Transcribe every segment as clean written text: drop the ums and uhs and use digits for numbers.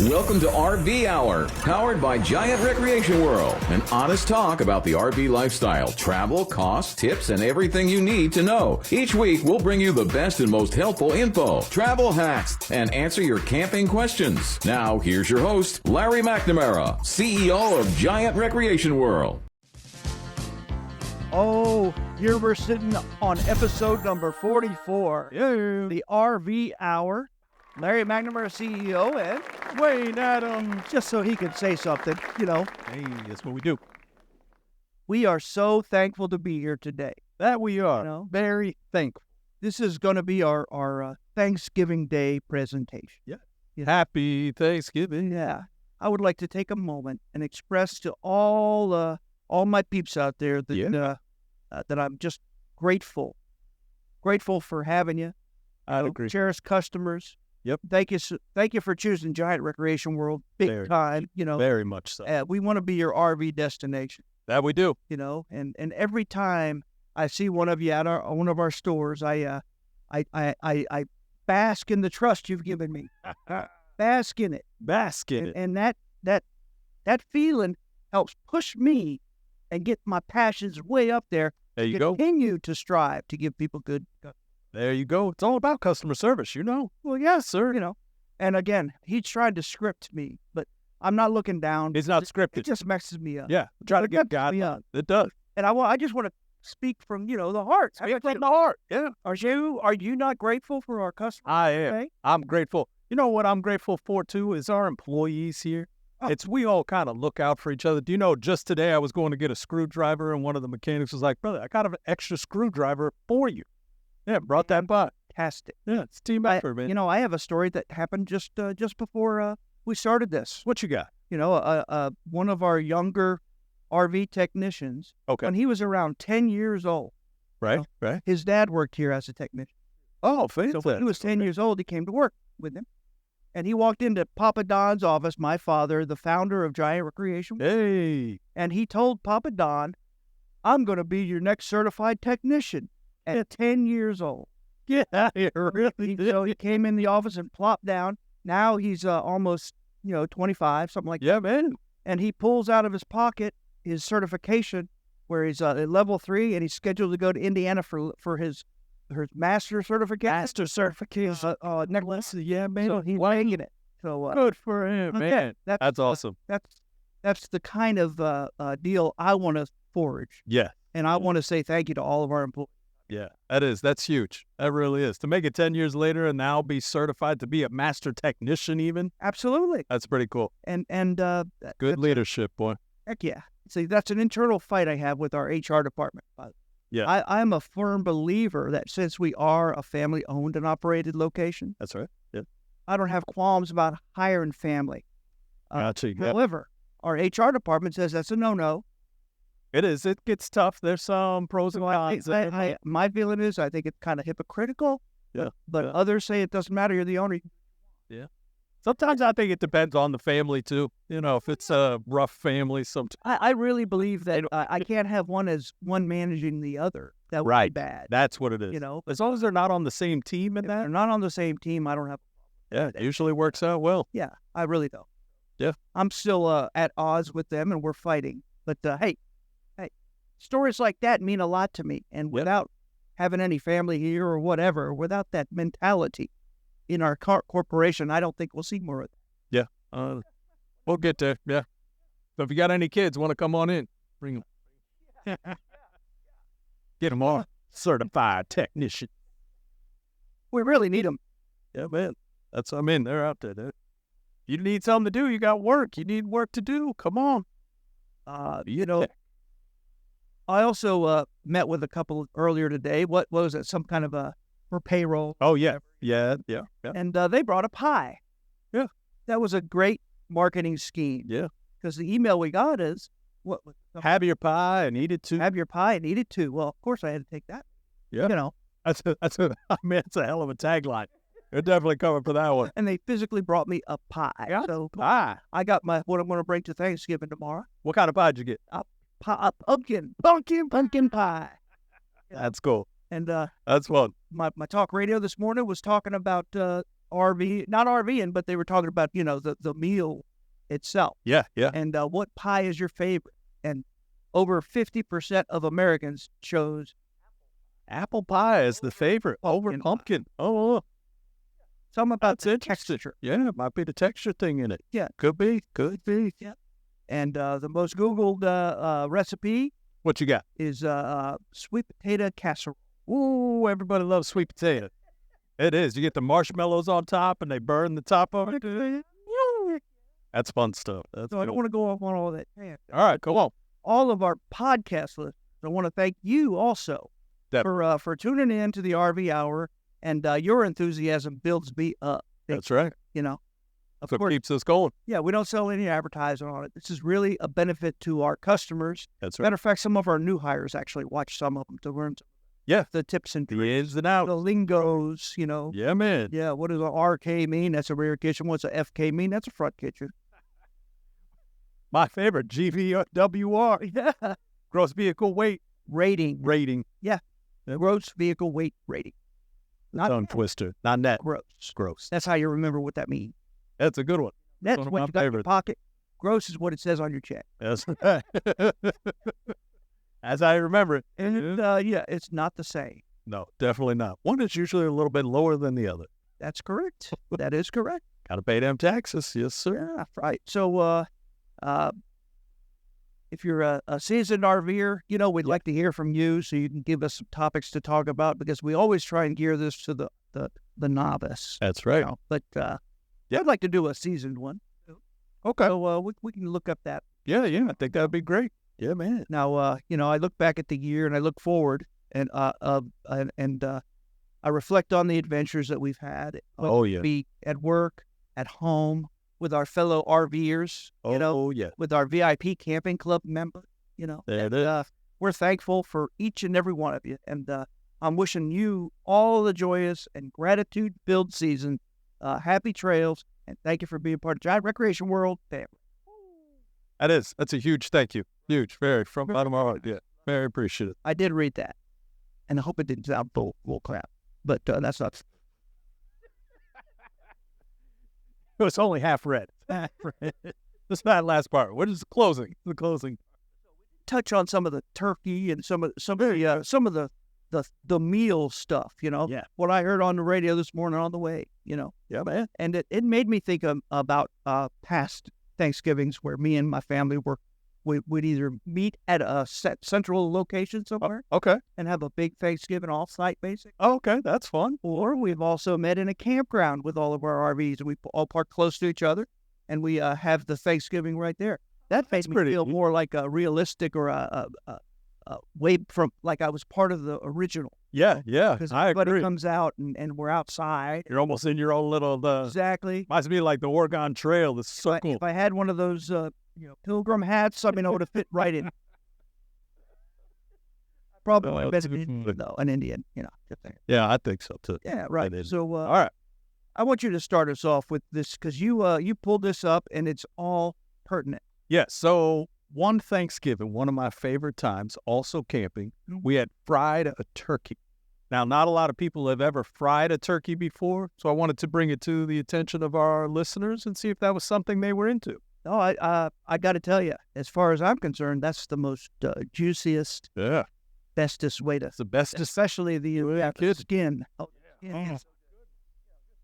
Welcome to RV Hour, powered by Giant Recreation World. An honest talk about the RV lifestyle, travel, costs, tips, and everything you need to know. Each week, we'll bring you the best and most helpful info, travel hacks, and answer your camping questions. Now, here's your host, Larry McNamara, CEO of Giant Recreation World. Oh, here we're sitting on episode number 44, the RV Hour. Larry McNamara, CEO, and Wayne Adams, just so he can say something, you know. Hey, that's what we do. We are so thankful to be here today. That we are. You know, very thankful. this is going to be our Thanksgiving Day presentation. Yeah. Yeah. Happy Thanksgiving. Yeah. I would like to take a moment and express to all my peeps out there that that I'm just grateful for having you. I'd agree. Cherished customers. Yep. Thank you for choosing Giant Recreation World. Big time, you know. Very much so. We want to be your RV destination, That we do. you know. And every time I see one of you at one of our stores, I bask in the trust you've given me. Bask in it. Basket. And that feeling helps push me and get my passions way up there. There you go. Continue to strive to give people good. There you go. It's all about customer service, you know. Well, yes, sir. You know, and again, he tried to script me, but I'm not looking down. It's not It scripted. just messes me up. Yeah. Try to get It God. me up. It does. And I just want to speak from the heart. Speak from the heart. Yeah. Are you not grateful for our customers? I am. today? I'm grateful. You know what I'm grateful for, too, is our employees here. Oh. We all kind of look out for each other. Do you know, just today I was going to get a screwdriver, and one of the mechanics was like, brother, I got an extra screwdriver for you. Yeah, brought that by. Fantastic. Yeah, it's team effort, man. I have a story that happened just before we started this. What you got? One of our younger RV technicians, Okay. when he was around 10 years old, Right, right. his dad worked here as a technician. Oh, So when fantastic. he was 10 years old, he came to work with him. And he walked into Papa Don's office, my father, the founder of Giant Recreation, Hey. and he told Papa Don, I'm going to be your next certified technician at 10 years old. Get out of here, really? So he came in the office and plopped down. Now he's almost, 25, something like that. Yeah, man. And he pulls out of his pocket his certification where he's at level 3, and he's scheduled to go to Indiana for his master certification. Master certification. Necklace. Yeah, man. So he's taking it. So Good for him, okay, man. That's awesome. That's the kind of deal I want to forge, Yeah, and I want to say thank you to all of our employees. yeah. That's huge. That really is. To make it 10 years later and now be certified to be a master technician even, Absolutely, that's pretty cool. and Good leadership, boy. heck yeah. See, that's an internal fight I have with our HR department. Yeah. I'm a firm believer that since we are a family-owned and operated location, That's right. Yeah. I don't have qualms about hiring family. Gotcha. Yeah. However, our HR department says that's a no-no. It is. It gets tough. There's some pros and So cons. my feeling is I think it's kind of hypocritical. Yeah, But yeah. others say it doesn't matter. You're the owner. Sometimes I think it depends on the family, too. If it's a rough family, sometimes. I really believe that I can't have one managing the other. That would be Right. bad. That's what it is. As long as they're not on the same team in If that, they're not on the same team, I don't have. yeah, it usually works out well. Yeah, I really don't. Yeah. I'm still at odds with them, and we're fighting. But hey, stories like that mean a lot to me. And without having any family here or whatever, without that mentality in our corporation, I don't think we'll see more of that. We'll get there. Yeah. So if you got any kids, want to come on in, bring them. Get them on. Certified technician. We really need them. Yeah, man. They're out there, dude. You need something to do. You got work. You need work to do. Come on. I also met with a couple earlier today. What was it? Some kind of for payroll. Oh, yeah. Yeah. And they brought a pie. Yeah. That was a great marketing scheme. Yeah. Because the email we got is, Have your pie and eat it too. have your pie and eat it too. Well, of course I had to take that. Yeah. You know, That's a hell of a tagline. They're definitely coming for that one. and they physically brought me a pie. Yeah. So Pie. I got what I'm going to bring to Thanksgiving tomorrow. What kind of pie did you get? Pumpkin pie. That's cool. And That's fun. my talk radio this morning was talking about not RVing, but they were talking about, the meal itself. Yeah. And what pie is your favorite? And over 50% of Americans chose apple pie is the favorite over pumpkin. Oh, something about that's the interesting. texture. Yeah, it might be the texture thing in it. Yeah. Could be. Yeah. And the most Googled recipe What you got? is sweet potato casserole. Ooh, everybody loves sweet potato. It is. You get the marshmallows on top and they burn the top of it. That's fun stuff. So I don't want to go off on all that. All right, go on. All of our podcast listeners, I want to thank you also for tuning in to the RV Hour, and your enthusiasm builds me up. That's right. Of So it course, keeps us going. yeah, we don't sell any advertising on it. This is really a benefit to our customers. That's right. Matter of fact, some of our new hires actually watch some of them to learn the tips and The tricks, ins and outs. the lingos, Yeah, man. Yeah, what does an RK mean? That's a rear kitchen. What's a FK mean? That's a front kitchen. My favorite, GVWR. Yeah. Gross vehicle weight Rating. Yeah. Gross vehicle weight rating. Not Tongue twister. Not net. gross. Gross. That's how you remember what that means. That's a good one. That's one of what my you got in your favorites. pocket. Gross is what it says on your check. Yes. As I remember it. And it's not the same. No, definitely not. One is usually a little bit lower than the other. That's correct. That is correct. Got to pay them taxes. Yes, sir. Yeah, right. So, if you're a seasoned RVer, we'd like to hear from you so you can give us some topics to talk about, because we always try and gear this to the novice. That's right. But I'd like to do a seasoned one. Okay. So we can look up that. Yeah. I think that'd be great. Yeah, man. Now, I look back at the year and I look forward, and I reflect on the adventures that we've had. Oh, yeah. Be at work, at home, with our fellow RVers. Yeah. With our VIP camping club member. There it is. We're thankful for each and every one of you, and I'm wishing you all the joyous and gratitude-filled season. Happy trails, and thank you for being part of Giant Recreation World family. That's a huge thank you. Huge. Very. From the bottom of our heart. Yeah. Very appreciative. I did read that, and I hope it didn't sound bull crap, but that's not. It was only half read. This that last part. What is the closing? The closing. Touch on some of the turkey and some of the meal stuff. Yeah. What I heard on the radio this morning on the way. Yeah, man. And it made me think about past Thanksgivings where me and my family we'd either meet at a central location somewhere Okay. and have a big Thanksgiving off-site, basically. Okay, that's fun. Or we've also met in a campground with all of our RVs, and we all park close to each other, and we have the Thanksgiving right there. That makes me feel more like a realistic or a way from like I was part of the original. Yeah, Because I everybody agree. comes out and we're outside. You're almost in your own little. Exactly. Reminds me like the Oregon Trail. It's so cool. If I had one of those pilgrim hats, I mean, I would have fit right in. Probably No, would have been an Indian, just saying. Yeah, I think so too. Yeah, right. So, All right. I want you to start us off with this because you pulled this up and it's all pertinent. Yeah. So one Thanksgiving, one of my favorite times, also camping, we had fried a turkey. Now, not a lot of people have ever fried a turkey before, so I wanted to bring it to the attention of our listeners and see if that was something they were into. No, I got to tell you, as far as I'm concerned, that's the most juiciest, Yeah. bestest way to, It's the best. especially the skin. Oh, yeah.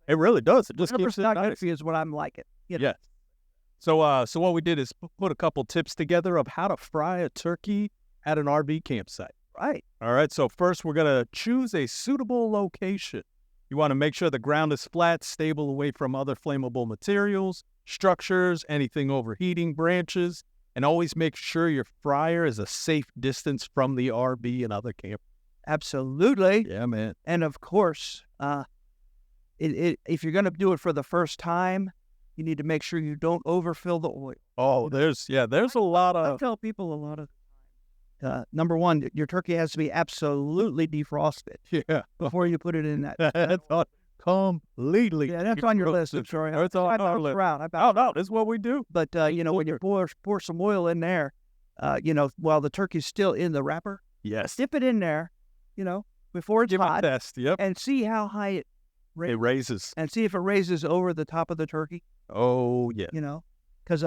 It really does. It just 100% keeps it nice. is what I'm liking. Yeah. So what we did is put a couple tips together of how to fry a turkey at an RV campsite. Right. All right. So first, we're going to choose a suitable location. You want to make sure the ground is flat, stable, away from other flammable materials, structures, anything overheating, branches, and always make sure your fryer is a safe distance from the RV and other campers. Absolutely. Yeah, man. And of course, if you're going to do it for the first time, you need to make sure you don't overfill the oil. Oh, there's a lot I of. tell people a lot of number one, your turkey has to be absolutely defrosted Yeah. before you put it in that. That's completely. Yeah, that's on your list. I'm sorry. It's on our list. Oh, no, this is what we do. But, when you pour some oil in there, while the turkey's still in the wrapper, Yes. dip it in there, before it's Give it a hot, test. Yep. and see how high it It raises. and see if it raises over the top of the turkey. Oh, yeah. Because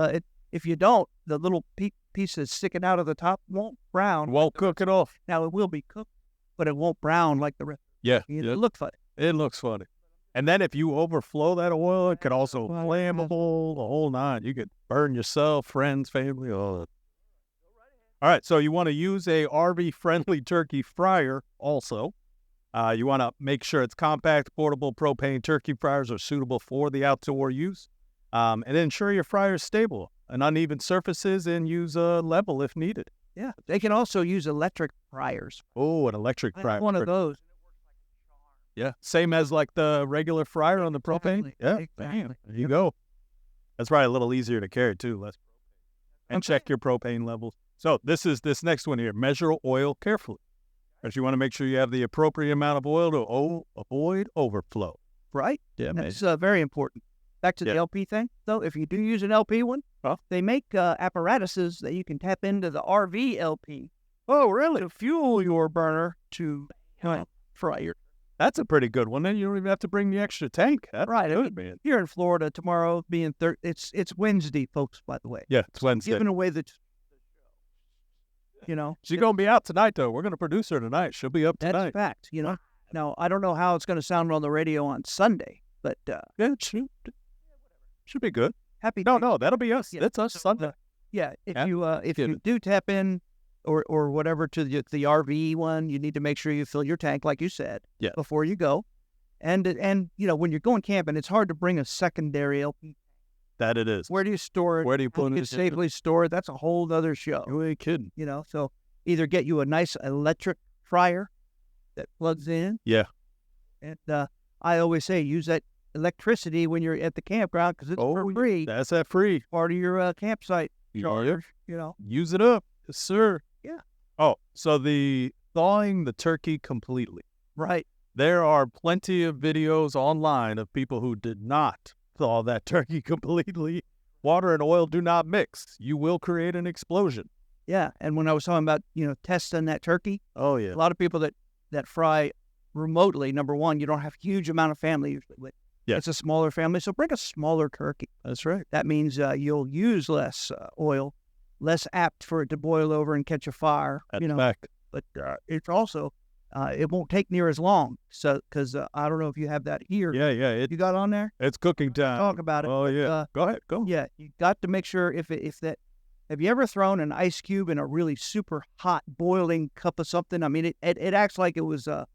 if you don't, the little piece that's sticking out of the top won't brown. Won't cook it off. Now it will be cooked, but it won't brown like the rest. Yeah. It look funny. It looks funny. And then if you overflow that oil, it could also flammable, the whole nine. You could burn yourself, friends, family, all that. All right, so you want to use a RV-friendly turkey fryer also. You want to make sure it's compact, portable propane turkey fryers are suitable for the outdoor use. And ensure your fryer is stable and uneven surfaces, and use a level if needed. Yeah. They can also use electric fryers. Oh, an electric I fryer. have one of those. Yeah, same as like the regular fryer on the propane. Exactly. Yeah, Exactly. bam, there you go. That's probably a little easier to carry too, less propane. And check your propane levels. So this next one here. Measure oil carefully, because you want to make sure you have the appropriate amount of oil to avoid overflow. Right? Yeah, man. That's very important. Back to the LP thing, though, if you do use an LP one, they make apparatuses that you can tap into the RV LP. Oh, really? To fuel your burner to fry your. That's a pretty good one. Then you don't even have to bring the extra tank. That's right. good, man. Here in Florida tomorrow, being it's Wednesday, folks. By the way. Yeah, it's Wednesday. Giving away the. She's gonna be out tonight, though. We're gonna produce her tonight. She'll be up tonight. That's a fact. Now I don't know how it's going to sound on the radio on Sunday, but yeah, it should be good. Happy. No, that'll be us. Yeah, That's us Sunday. If you do tap in or whatever to the RV one, you need to make sure you fill your tank, like you said, before you go. And when you're going camping, it's hard to bring a secondary LP. That it is. Where do you store it? Where do you put it? Safely store it? That's a whole other show. You ain't kidding. So either get you a nice electric fryer that plugs in. Yeah. And I always say use that electricity when you're at the campground, because it's for free. That's that free. Part of your campsite charge. Use it up. Yes, sir. Yeah. Oh, so the thawing the turkey completely. Right. There are plenty of videos online of people who did not thaw that turkey completely. Water and oil do not mix. You will create an explosion. Yeah. And when I was talking about, testing that turkey. Oh, yeah. A lot of people that fry remotely, number one, you don't have a huge amount of family usually. But it's a smaller family, so bring a smaller turkey. That's right. That means you'll use less oil, less apt for it to boil over and catch a fire. That's fact. But it's also, it won't take near as long. So, because I don't know if you have that here. Yeah. You got on there? It's cooking time. Talk about it. Oh, yeah. Go ahead. Go. Yeah, you got to make sure if that. Have you ever thrown an ice cube in a really super hot boiling cup of something? I mean, it acts like it was a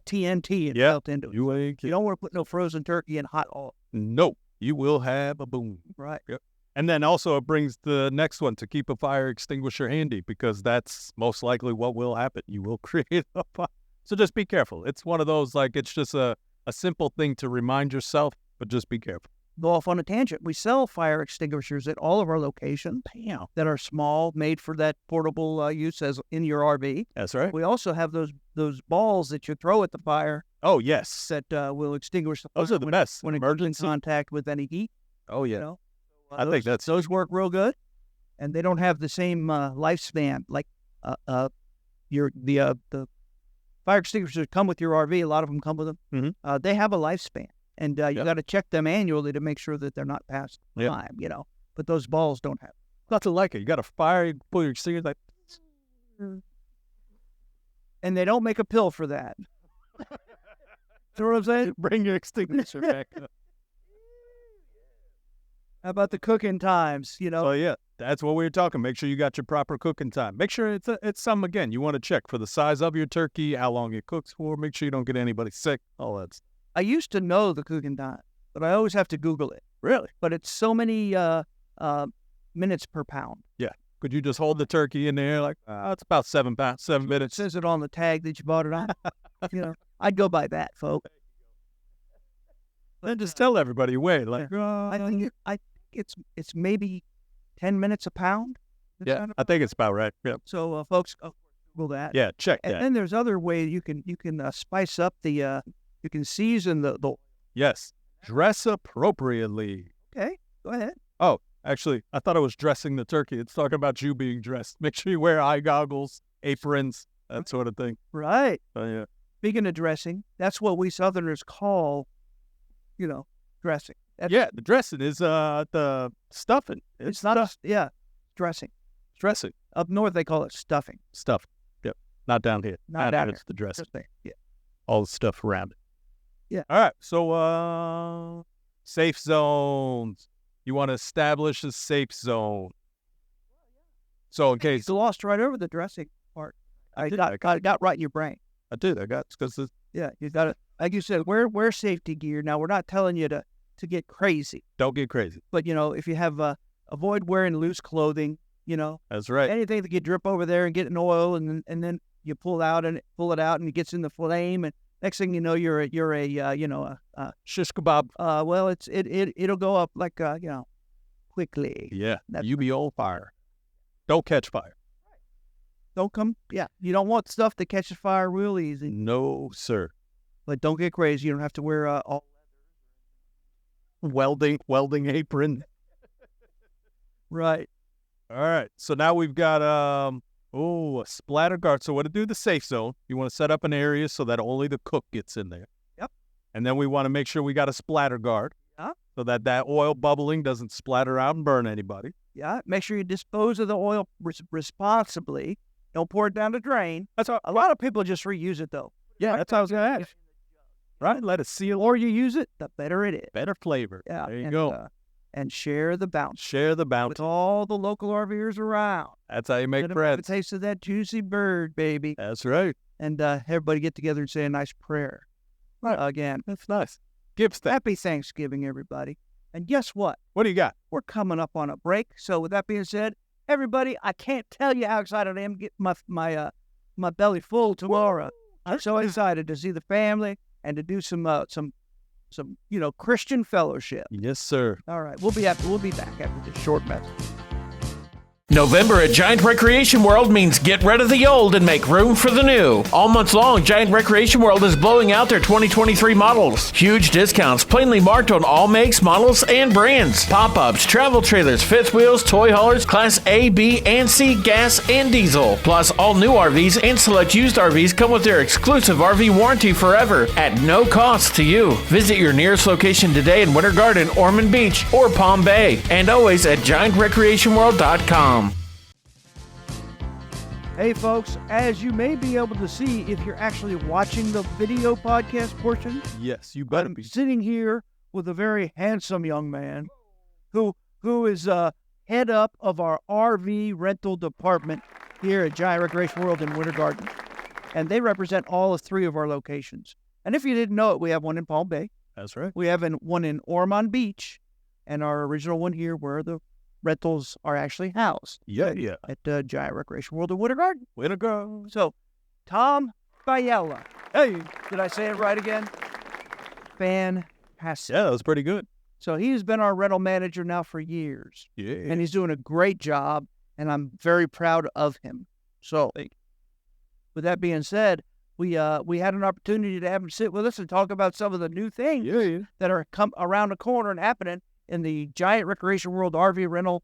TNT and melt into it. You don't want to put no frozen turkey in hot oil. No, you will have a boom. Right. Yep. And then also it brings the next one to keep a fire extinguisher handy, because that's most likely what will happen. You will create a fire. So just be careful. It's one of those, like, it's just a simple thing to remind yourself, but just be careful. Go off on a tangent. We sell fire extinguishers at all of our locations that are small, made for that portable use as in your RV. That's right. We also have those balls that you throw at the fire. Oh, yes. That will extinguish the fire. Those are the best. When it comes in contact with any heat. Oh, yeah. I think those work real good, and they don't have the same lifespan like the fire extinguishers come with your RV. A lot of them come with them. Mm-hmm. They have a lifespan. And you got to check them annually to make sure that they're not past time, But those balls don't have. Nothing like it. You got a fire, you pull your extinguisher, like. And they don't make a pill for that. You know what I'm saying? Bring your extinguisher back up. How about the cooking times, Oh, yeah. That's what we were talking. Make sure you got your proper cooking time. Make sure it's some, again, you want to check for the size of your turkey, how long it cooks for. Make sure you don't get anybody sick. All that stuff. I used to know the cooking time, but I always have to Google it. Really? But it's so many minutes per pound. Yeah. Could you just hold the turkey in there like, it's about 7 minutes. It says it on the tag that you bought it on. I'd go by that, folks. Then just tell everybody, wait. Like, I think it's maybe 10 minutes a pound. Yeah, I think it's about right. Yeah. So, folks, Google that. Yeah, check that. And then there's other ways you can spice up the. You can season the. Yes. Dress appropriately. Okay, go ahead. Oh, actually, I thought it was dressing the turkey. It's talking about you being dressed. Make sure you wear eye goggles, aprons, that sort of thing. Right. Oh, yeah. Speaking of dressing, that's what we Southerners call dressing. The dressing is the stuffing. It's not dressing. Dressing. Up north they call it stuffing. Stuff. Yep. Not down here. Not down here. It's the dressing. Yeah. All the stuff around it. Yeah. All right. So safe zones. You want to establish a safe zone. So in case You glossed right over the dressing part. I got right in your brain. I did. I got because Yeah, you got it. Like you said, wear safety gear. Now we're not telling you to get crazy, don't get crazy. but if you have avoid wearing loose clothing. That's right. Anything that could drip over there and get in oil, and then you pull it out and it gets in the flame, and next thing you know, you're a Shish kebab. well, it'll go up like quickly. Yeah. That's You be on fire. Don't catch fire. Don't come. Yeah, you don't want stuff that catches fire real easy. No, sir. But don't get crazy. You don't have to wear all Welding apron. right. All right. So now we've got a splatter guard. So what to do the safe zone? You want to set up an area so that only the cook gets in there. Yep. And then we want to make sure we got a splatter guard. Yeah. So that oil bubbling doesn't splatter out and burn anybody. Yeah. Make sure you dispose of the oil responsibly. Don't pour it down the drain. That's all. A lot of people just reuse it though. Yeah, that's how I was gonna ask. Right? Let it seal. The more you use it, the better it is. Better flavor. Yeah. There you go. And share the bounce Share the bounty. with all the local RVers around. That's how you make Let 'em have a friends. taste of that juicy bird, baby. That's right. And everybody get together and say a nice prayer. Right. Again. That's nice. Give that. Happy Thanksgiving, everybody. And guess what? What do you got? We're coming up on a break. So with that being said, everybody, I can't tell you how excited I am to get my belly full tomorrow. I'm so excited to see the family and to do some Christian fellowship. Yes, sir. All right, we'll be back after this short message. November at Giant Recreation World means get rid of the old and make room for the new. All month long, Giant Recreation World is blowing out their 2023 models. Huge discounts plainly marked on all makes, models, and brands. Pop-ups, travel trailers, fifth wheels, toy haulers, Class A, B, and C, gas, and diesel. Plus, all new RVs and select used RVs come with their exclusive RV warranty forever at no cost to you. Visit your nearest location today in Winter Garden, Ormond Beach, or Palm Bay. And always at GiantRecreationWorld.com. Hey folks, as you may be able to see if you're actually watching the video podcast portion, Yes, you better I'm be. sitting here with a very handsome young man who is head up of our RV rental department here at Giant Recreation World in Winter Garden. And they represent all of 3 of our locations. And if you didn't know it, we have one in Palm Bay. That's right. We have one in Ormond Beach, and our original one here where the rentals are actually housed Yeah. at Giant Recreation World in Winter Garden. Way to go. So, Tom Faella. Hey. Did I say it right again? Fantastic. Yeah, that was pretty good. So he's been our rental manager now for years, Yeah. and he's doing a great job, and I'm very proud of him. So, with that being said, we had an opportunity to have him sit with us and talk about some of the new things that are come around the corner and happening in the Giant Recreation World RV rental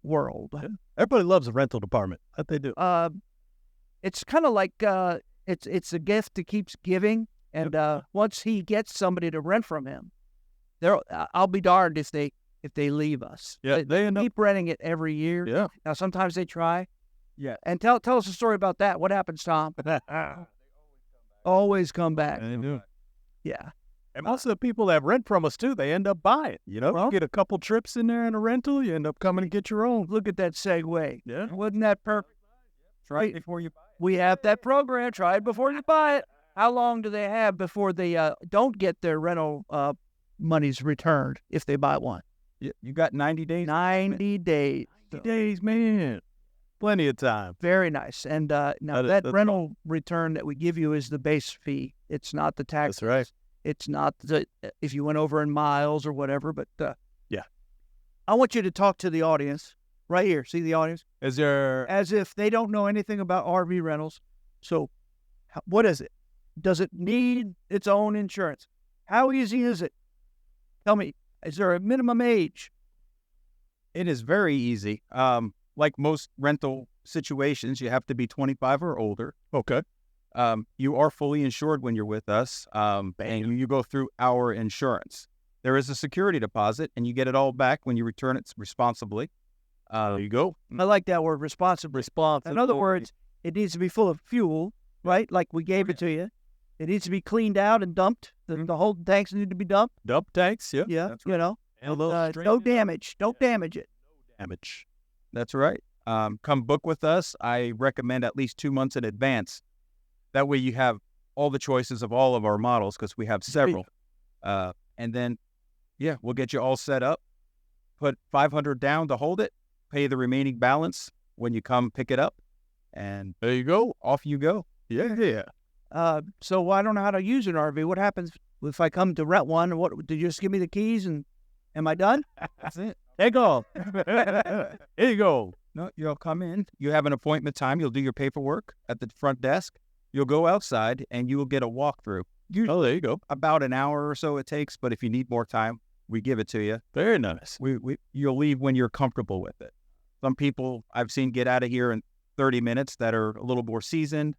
world. Yeah. Everybody loves a rental department. That they do. It's kind of like it's a gift that keeps giving, and once he gets somebody to rent from him, I'll be darned if they leave us. Yeah, they end up keep renting it every year. Yeah. Now sometimes they try. Yeah. And tell us a story about that. What happens, Tom? Always come back. They do. Yeah. And most of the people that rent from us too, they end up buying. You know, Well- you get a couple trips in there in a rental, you end up coming and get your own. Look at that segue. Yeah. Wasn't that perfect? Try it before you buy it. We have that program. Try it before you buy it. How long do they have before they don't get their rental monies returned if they buy one? You got 90 days? 90 days. 90 days, man. Plenty of time. Very nice. And now that rental return that we give you is the base fee. It's not the tax. That's right. It's not if you went over in miles or whatever. But yeah, I want you to talk to the audience right here. See the audience? Is there? As if they don't know anything about RV rentals. So what is it? Does it need its own insurance? How easy is it? Tell me, is there a minimum age? It is very easy. Like most rental situations, you have to be 25 or older. Okay. You are fully insured when you're with us, and you go through our insurance. There is a security deposit, and you get it all back when you return it responsibly. There you go. I like that word, responsible. Responsible. In other words, it needs to be full of fuel, right? Like we gave it to you. It needs to be cleaned out and dumped. The whole tanks need to be dumped. Dump tanks, yeah. Yeah, That's right. you know. And a little No damage. Don't damage it. damage. That's right. Come book with us. I recommend at least 2 months in advance. That way you have all the choices of all of our models because we have several. And then, yeah, we'll get you all set up. Put $500 down to hold it. Pay the remaining balance when you come pick it up. And There you go. off you go. Yeah. So I don't know how to use an RV. What happens if I come to rent one? What do you just give me the keys and am I done? That's it. Take off. Here you go. No, you'll come in. You have an appointment time. You'll do your paperwork at the front desk. You'll go outside and you will get a walkthrough. Oh, there you go. About an hour or so it takes, but if you need more time, we give it to you. Very nice. You'll leave when you're comfortable with it. Some people I've seen get out of here in 30 minutes that are a little more seasoned.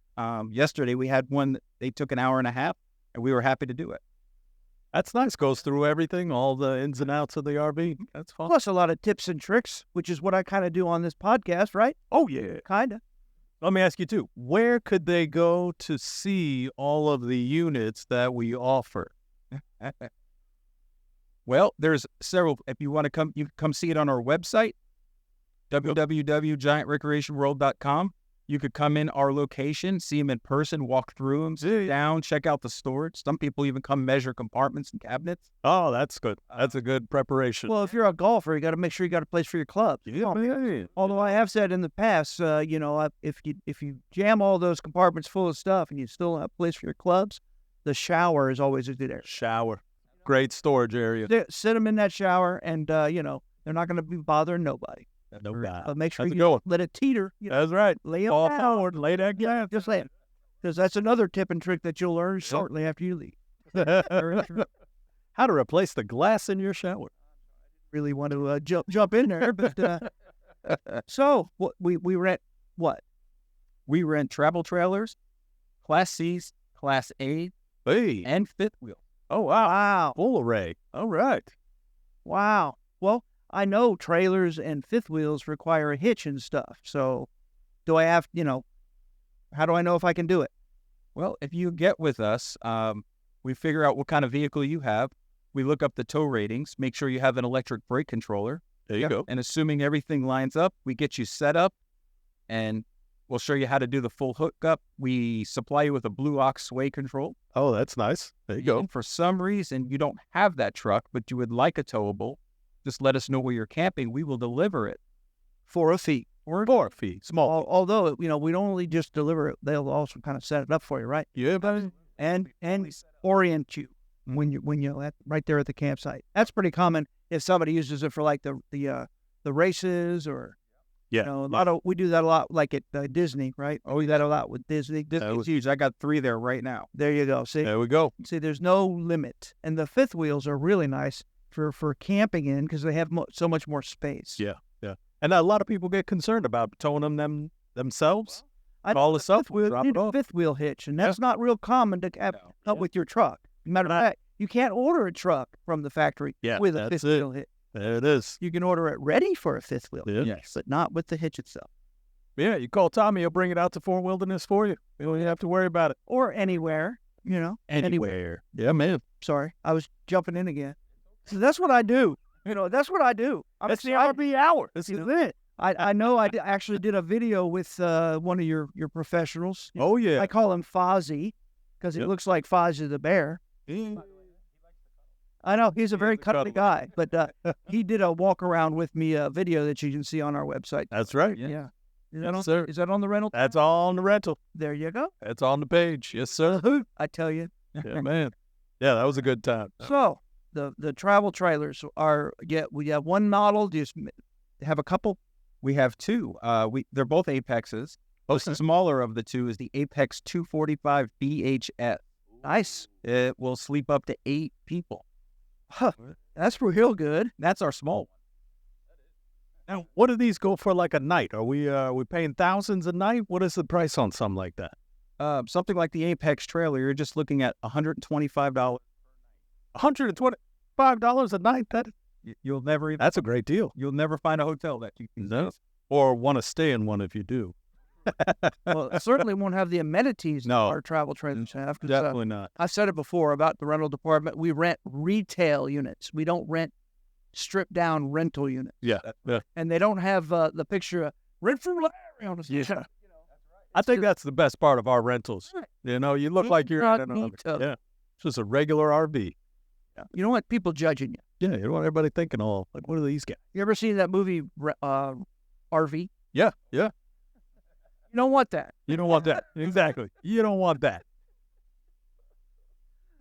Yesterday we had one that they took an hour and a half, and we were happy to do it. That's nice. Goes through everything, all the ins and outs of the RV. That's fun. Plus a lot of tips and tricks, which is what I kind of do on this podcast, right? Oh, yeah. Kind of. Let me ask you, too. Where could they go to see all of the units that we offer? Well, there's several. If you want to come, you can come see it on our website, www.giantrecreationworld.com. You could come in our location, see them in person, walk through them, sit down, check out the storage. Some people even come measure compartments and cabinets. Oh, that's good. That's a good preparation. Well, if you're a golfer, you got to make sure you got a place for your clubs. yeah, man. Although I have said in the past, if you jam all those compartments full of stuff and you still have a place for your clubs, the shower is always a good area. Shower. Great storage area. Sit them in that shower, and they're not going to be bothering nobody. No doubt. But make sure How's it you going? let it teeter. That's right. Lay them Fall down. forward, lay that glass. Just lay it. Because that's another tip and trick that you'll learn shortly after you leave. How to replace the glass in your shower. Really want to jump in there, but so we rent what? We rent travel trailers, Class C's, Class A, Hey. and fifth wheel. Oh, wow. Wow, Full array. All right. wow. Well, I know trailers and fifth wheels require a hitch and stuff. So, do I have how do I know if I can do it? Well, if you get with us, we figure out what kind of vehicle you have. We look up the tow ratings, make sure you have an electric brake controller. There you go. And assuming everything lines up, we get you set up and we'll show you how to do the full hookup. We supply you with a Blue Ox sway control. Oh, that's nice. There you go. And for some reason, you don't have that truck, but you would like a towable, just let us know where you're camping. We will deliver it. For a fee. For a fee. Small. Although, we don't only just deliver it, they'll also kind of set it up for you, right? Yeah, buddy. And orient you when you're right there at the campsite. That's pretty common if somebody uses it for like the races or Yeah. we do that a lot like at Disney, right? Oh, we do that a lot with Disney. It's huge. I got 3 there right now. There you go. See, There we go. there's no limit, and the fifth wheels are really nice for camping in because they have so much more space. Yeah. And a lot of people get concerned about towing them themselves. I Call us up, fifth wheel, drop you it need a off. fifth wheel hitch, and that's not real common to have up with your truck. Matter of fact, you can't order a truck from the factory Yeah, with a that's fifth it. wheel hitch. There it is. You can order it ready for a fifth wheel, Yeah. Yes. but not with the hitch itself. Yeah, you call Tommy, he'll bring it out to Fort Wilderness for you. You don't even have to worry about it. Or anywhere, Anywhere. Yeah, man. Sorry, I was jumping in again. So that's what I do. That's what I do. That's the RV hour. This is it. I know I actually did a video with one of your professionals. Oh, yeah. I call him Fozzie because he Yep. looks like Fozzie the bear. I know he's a very cuddly guy, but he did a walk around with me video that you can see on our website. That's right. Yeah. Yes, sir. Is that on the rental? That's all on the rental. There you go. That's on the page. Yes, sir. I tell you. Yeah, man. Yeah, that was a good time. So the travel trailers we have one model. Do you have a couple? We have 2. They're both Apexes. The smaller of the 2 is the Apex 245 BHS. Nice. It will sleep up to 8 people. Huh. That's real good. That's our small one. Now, what do these go for like a night? Are we paying thousands a night? What is the price on something like that? Something like the Apex trailer, you're just looking at $125. 120. $5 a night. You'll never even, That's a great deal. you'll never find a hotel that you can No. Or want to stay in one if you do. Well, it certainly won't have the amenities No. that our travel trailers have. 'cause, Definitely not. I've said it before about the rental department. We rent retail units. We don't rent stripped down rental units. Yeah. Yeah. And they don't have the picture of rent from Larry on the Yeah. I think that's the best part of our rentals. Right. You know, you look like you're in another. Yeah. It's just a regular RV. You don't want people judging you. Yeah. You don't want everybody thinking, oh, like, what are these guys? You ever seen that movie RV? Yeah. Yeah. You don't want that. You don't want that. Exactly. You don't want that.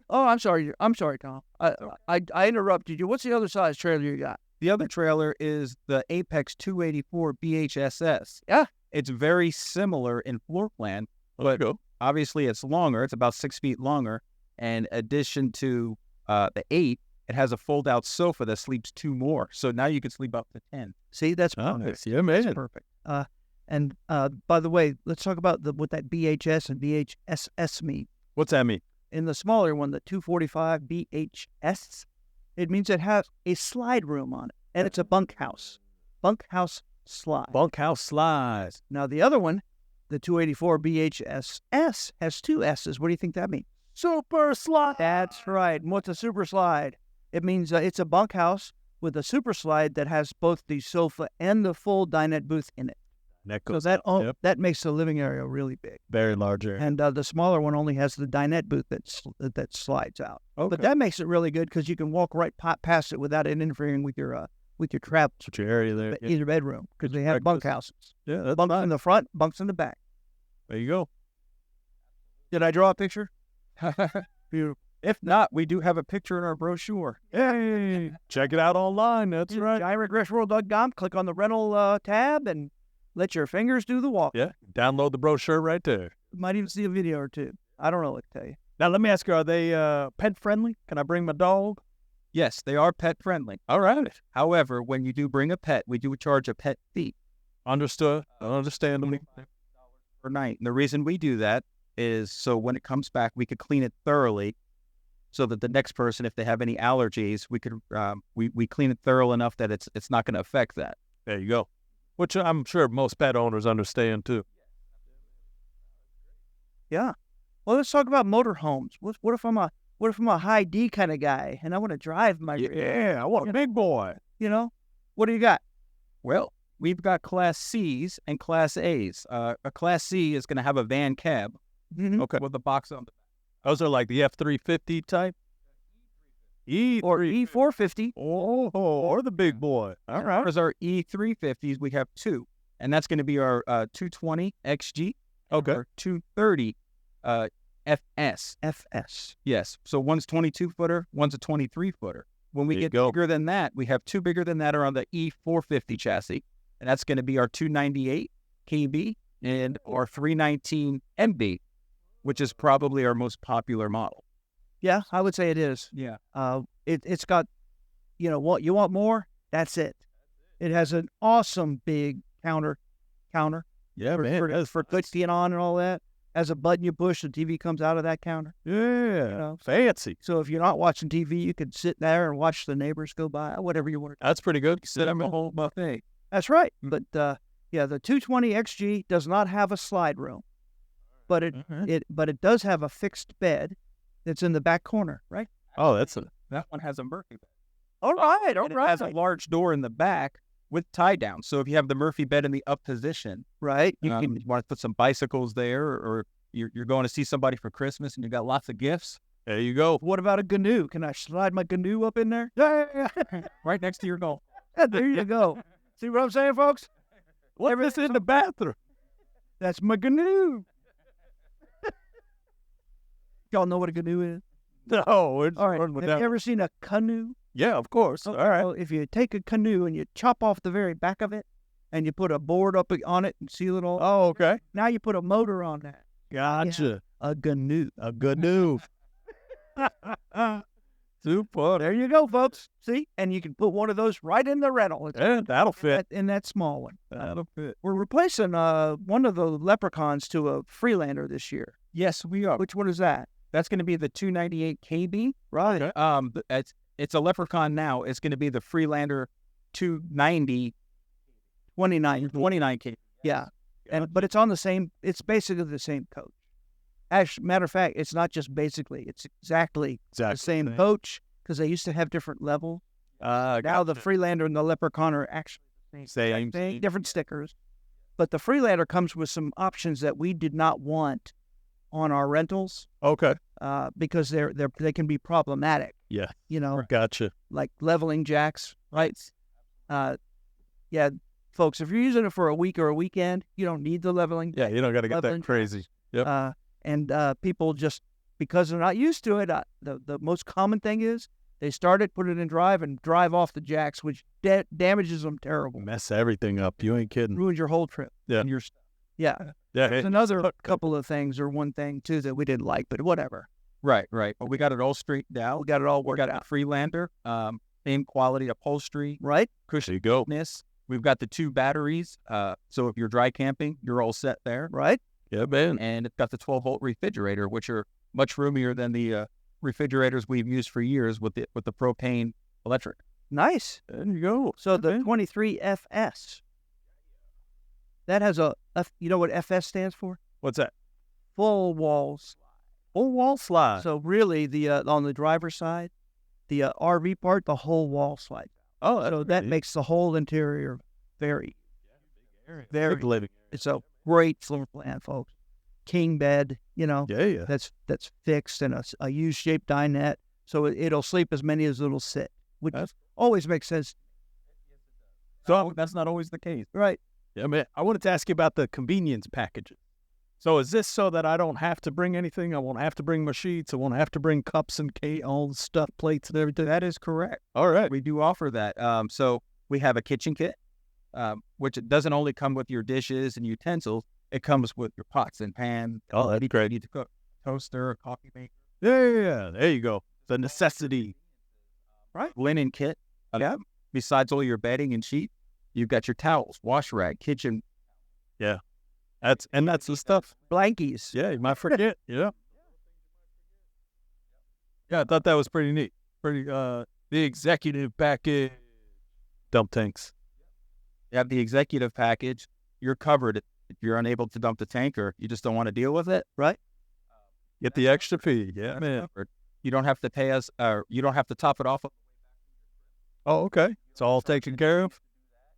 Oh, I'm sorry. I'm sorry, Tom. I interrupted you. What's the other size trailer you got? The other trailer is the Apex 284 BHSS. Yeah. It's very similar in floor plan, but obviously it's longer. It's about 6 feet longer. And in addition to the 8, it has a fold-out sofa that sleeps 2 more. So now you can sleep up to 10. See, that's Oh, perfect. yeah, man. Perfect. And by the way, let's talk about what that BHS and BHSS mean. What's that mean? In the smaller one, the 245 BHS, it means it has a slide room on it, and it's a bunkhouse. Bunkhouse slide. Bunkhouse slides. Now, the other one, the 284 BHSS, has 2 S's. What do you think that means? Super slide. That's right. And what's a super slide? It means it's a bunkhouse with a super slide that has both the sofa and the full dinette booth in it. That So goes that makes the living area really big. very large area. And the smaller one only has the dinette booth that slides out. Okay. But that makes it really good because you can walk right past it without it interfering with your travel What's your area there? Yeah. either bedroom because they have breakfast. bunkhouses. Yeah, that's Bunks fine. in the front, bunks in the back. There you go. Did I draw a picture? Beautiful. If not, we do have a picture in our brochure. Hey, check it out online. That's right. GiantRecreationWorld.com. Click on the rental tab and let your fingers do the walk. Yeah, download the brochure right there. Might even see a video or two. I don't know what to tell you. Now, let me ask you, are they pet friendly? Can I bring my dog? Yes, they are pet friendly. All right. However, when you do bring a pet, we do charge a pet fee Understood. Understandable. per night. And the reason we do that is so when it comes back, we could clean it thoroughly so that the next person, if they have any allergies, we could we clean it thorough enough that it's not going to affect that. There you go. Which I'm sure most pet owners understand too. Yeah. Well, let's talk about motorhomes. What if I'm a high D kind of guy and I want to drive my Yeah, I want a big boy. You know, what do you got? Well, we've got Class C's and Class A's. A Class C is going to have a van cab Mm-hmm. Okay. with a box on the Those are like the F-350 type? Or E450. Oh, or the big boy. All right. As our E350s, we have 2, and that's going to be our 220 XG, Okay. our 230 FS. FS. Yes, so one's 22-footer, one's a 23-footer. When we There you get go. bigger than that, we have 2 bigger than that are on the E450 chassis, and that's going to be our 298 KB and our 319 MB, which is probably our most popular model. Yeah, I would say it is. Yeah. It's got, what you want more? That's it. It has an awesome big counter Yeah, for, man. for, That's for clicking on and all that. Has a button you push, the TV comes out of that counter. Yeah. know. Fancy. So if you're not watching TV, you can sit there and watch the neighbors go by, whatever you want to do. That's pretty good. Set up a whole buffet. That's right. Mm-hmm. But the 220 XG does not have a slide room, but it does have a fixed bed that's in the back corner, right? Oh, that's a That one has a Murphy bed. All right, And it has a large door in the back with tie down. So if you have the Murphy bed in the up position, right. you want to put some bicycles there, or you're going to see somebody for Christmas and you got lots of gifts. there you go. What about a canoe? Can I slide my canoe up in there? Yeah. Right next to your goal. There you go. See what I'm saying, folks? What's in the bathroom? That's my canoe. Y'all know what a canoe is? No, it's All right. run Have without- you ever seen a canoe? Yeah, of course. All right. Well, if you take a canoe and you chop off the very back of it and you put a board up on it and seal it all, Oh, okay. now you put a motor on that. Gotcha. A canoe. A good news. Super. There you go, folks. See? And you can put one of those right in the rental. It's Yeah, that'll fit. in that small one. That'll fit. We're replacing one of the Leprechauns to a Freelander this year. Yes, we are. Which one is that? That's going to be the 298 KB. Right. It's it's a Leprechaun now. It's going to be the Freelander 290 29. 29 kV. Yeah. But it's on the same, it's basically the same coach. Actually, matter of fact, it's not just basically, it's exactly the same coach, because they used to have different levels. Now the Freelander and the Leprechaun are actually the same thing, different stickers. But the Freelander comes with some options that we did not want on our rentals. Okay. Because they can be problematic. Yeah. You know, Gotcha. like leveling jacks, right? Yeah, folks, if you're using it for a week or a weekend, you don't need the leveling. Yeah, you don't got to get that crazy. Yep. And people just, because they're not used to it, the most common thing is they start it, put it in drive, and drive off the jacks, which damages them terrible. Mess everything up. You ain't kidding. Ruins your whole trip. Yeah. And yeah. Yeah. There's another couple of things, or one thing, too, that we didn't like, but whatever. Right. But we got it all straightened out. We got it all worked out. We got the Freelander, same quality upholstery. Right. There you go. We've got the 2 batteries. So if you're dry camping, you're all set there. Right. Yeah, man. And it's got the 12-volt refrigerator, which are much roomier than the refrigerators we've used for years with the propane electric. Nice. There you go. So the 23FS, that has you know what FS stands for? What's that? Full walls. Full wall slide. So really, on the driver's side, the RV part, the whole wall slides. Oh, so that makes the whole interior very big living. It's a great floor plan, folks. King bed, you know. Yeah. That's fixed, and a U-shaped dinette, so it'll sleep as many as it'll sit, which always makes sense. So that's not always the case, right? Yeah, man. I wanted to ask you about the convenience packages. So is this so that I don't have to bring anything? I won't have to bring my sheets. I won't have to bring cups and all the stuff, plates and everything. That is correct. All right. We do offer that. So we have a kitchen kit, which doesn't only come with your dishes and utensils. It comes with your pots and pans. Oh, that'd be great. You need to cook toaster, a coffee maker. Yeah. There you go. The necessity. Right. Linen kit. Yeah. Besides all your bedding and sheets, you've got your towels, wash rag, kitchen. Yeah. That's the stuff. Blankies. Yeah, you might forget. Yeah. Yeah, I thought that was pretty neat. Pretty the executive package. Dump tanks. You have the executive package. You're covered if you're unable to dump the tank or you just don't want to deal with it, right? Get the extra fee. Yeah, man. Covered. You don't have to pay us, you don't have to top it off. Oh, okay. It's all taken care of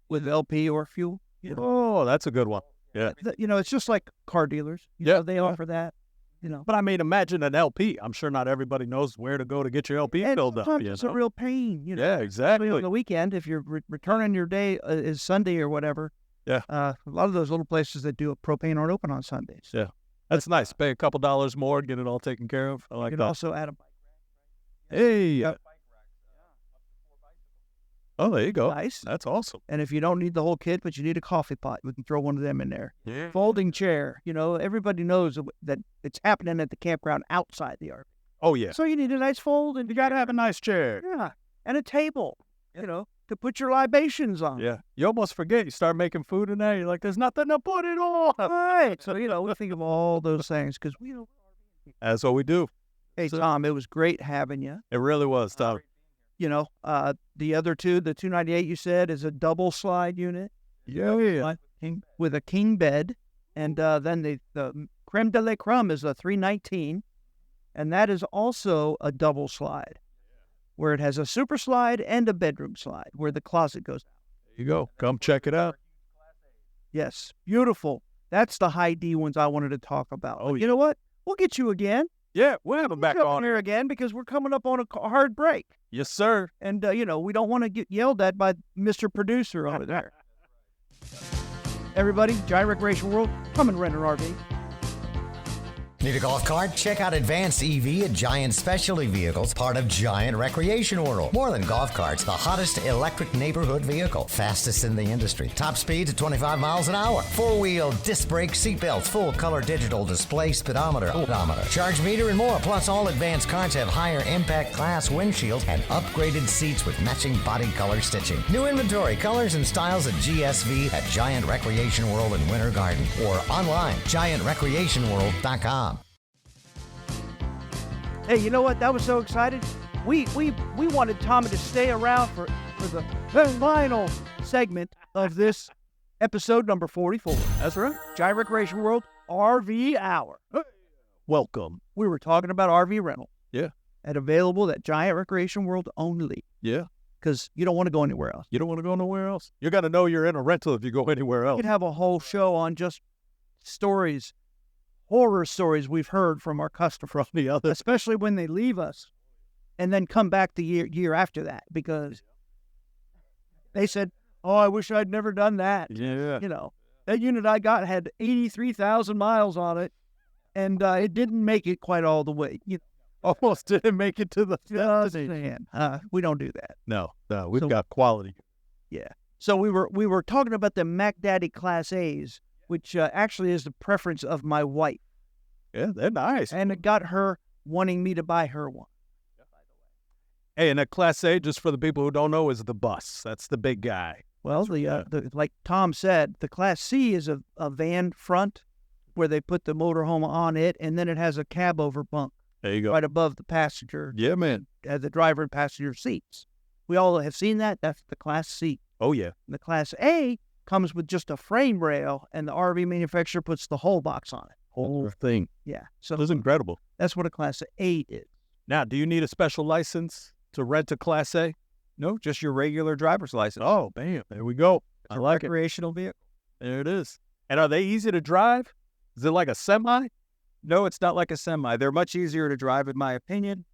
with LP or fuel. Oh, that's a good one. Yeah. You know, it's just like car dealers. You know, they offer that. You know, but I mean, imagine an LP. I'm sure not everybody knows where to go to get your LP filled up. It's a real pain. You know? Yeah, exactly. On the weekend, if you're returning your day is Sunday or whatever. Yeah. A lot of those little places that do a propane aren't open on Sundays. Yeah. That's nice. Pay a couple $2 more, get it all taken care of. I like that. You can also add a bike rack. Hey. Oh, there you go. Nice. That's awesome. And if you don't need the whole kit, but you need a coffee pot, we can throw one of them in there. Yeah. Folding chair. You know, everybody knows that it's happening at the campground outside the RV. Oh, yeah. So you need a nice fold, and you got to have a nice chair. Yeah. And a table, you know, to put your libations on. Yeah. You almost forget. You start making food in there. You're like, there's nothing to put it on. Right. So, you know, we think of all those things because we know. That's what we do. Hey, Tom, it was great having you. It really was, Tom. You know, the other two, the 298 you said is a double slide unit. Yeah. With a king bed. And then the creme de la creme is a 319. And that is also a double slide where it has a super slide and a bedroom slide where the closet goes out. There you go. Come check it out. Yes. Beautiful. That's the high D ones I wanted to talk about. Oh, You know what? We'll get you again. Yeah, we'll have them back on here again because we're coming up on a hard break. Yes, sir. And, you know, we don't want to get yelled at by Mr. Producer over there. Everybody, Giant Recreation World, come and rent an RV. Need a golf cart? Check out Advanced EV at Giant Specialty Vehicles, part of Giant Recreation World. More than golf carts, the hottest electric neighborhood vehicle. Fastest in the industry. Top speeds at 25 miles an hour. Four-wheel disc brake seatbelts, full-color digital display, speedometer, odometer, charge meter, and more. Plus, all advanced carts have higher impact class windshields and upgraded seats with matching body color stitching. New inventory, colors, and styles at GSV at Giant Recreation World in Winter Garden or online, giantrecreationworld.com. Hey, you know what? That was so excited. we wanted Tommy to stay around for the final segment of this episode number 44. That's right. Giant Recreation World RV Hour. Welcome. We were talking about RV rental. Yeah. And available at Giant Recreation World only. Yeah. Because you don't want to go anywhere else. You don't want to go nowhere else. You're going to know you're in a rental if you go anywhere We else. could have a whole show on just stories, horror stories we've heard from our customers. From the other. Especially when they leave us and then come back the year after that because they said, oh, I wish I'd never done that. Yeah. You know, that unit I got had 83,000 miles on it, and it didn't make it quite all the way. You Almost didn't make it to the know, destination. we don't do that. No, we've So- got quality. Yeah. So we were talking about the Mac Daddy Class A's, which actually is the preference of my wife, Yeah, they're nice. and it got her wanting me to buy her one. Hey, and that Class A, just for the people who don't know, is the bus. That's the big guy. Well, the like Tom said, the Class C is a van front where they put the motorhome on it, and then it has a cab over bunk There you go. right above the passenger, Yeah, man. the driver and passenger seats. We all have seen that. That's the Class C. Oh, yeah. The Class A comes with just a frame rail, and the RV manufacturer puts the whole box on it. Whole thing. Yeah, so It was incredible. that's what a Class A is. Now, do you need a special license to rent a Class A? No, just your regular driver's license. Oh, bam. There we go. I like it. Recreational vehicle. There it is. And are they easy to drive? Is it like a semi? No, it's not like a semi. They're much easier to drive, in my opinion.